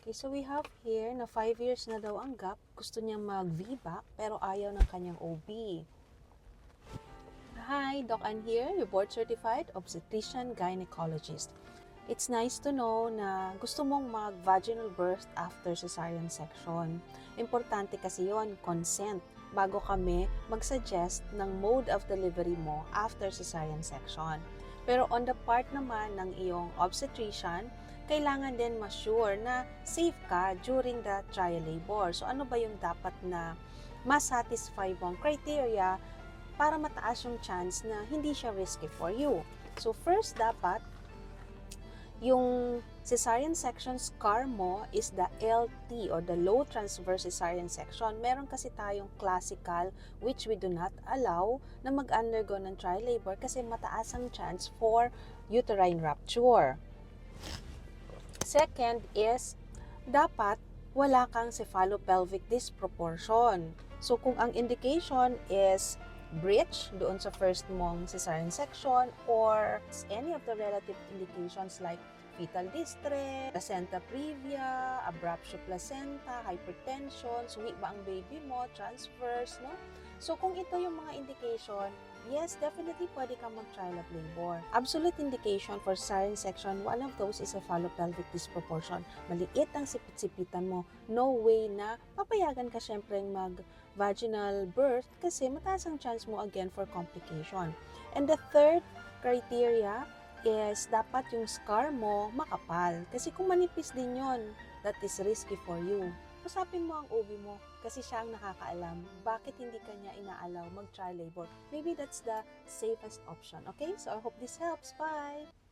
Okay, so we have here na 5 years na daw ang gap. Gusto niya mag-VBAC pero ayaw ng kanyang OB. Hi, Doc Ann here, your board-certified obstetrician gynecologist. It's nice to know na gusto mong mag-vaginal birth after cesarean section. Importante kasi yon, consent, bago kami mag-suggest ng mode of delivery mo after cesarean section. Pero on the part naman ng iyong obstetrician, kailangan din ma-sure na safe ka during the trial labor. So ano ba yung dapat na ma-satisfy mong criteria para mataas yung chance na hindi siya risky for you? So first, dapat yung cesarean section scar mo is the LT or the low transverse cesarean section. Meron kasi tayong classical which we do not allow na mag-undergo ng trial labor kasi mataas ang chance for uterine rupture. Second is, dapat wala kang cephalopelvic disproportion. So kung ang indication is breech doon sa first mong cesarean section or any of the relative indications like fetal distress, placenta previa, abruptio placenta, hypertension, suwi ba ang baby mo, transverse, no? So kung ito yung mga indication, yes, definitely pwede kang mag-trial of labor. Absolute indication for cesarean section, one of those is cephalopelvic disproportion. Maliit ang sipit-sipitan mo, no way na papayagan ka syempre mag-vaginal birth kasi mataas ang chance mo again for complication. And the third criteria is dapat yung scar mo makapal. Kasi kung manipis din yon, that is risky for you. Usapin mo ang OB mo kasi siya ang nakakaalam bakit hindi kanya inaalaw mag-trial labor. Maybe that's the safest option. Okay? So I hope this helps. Bye!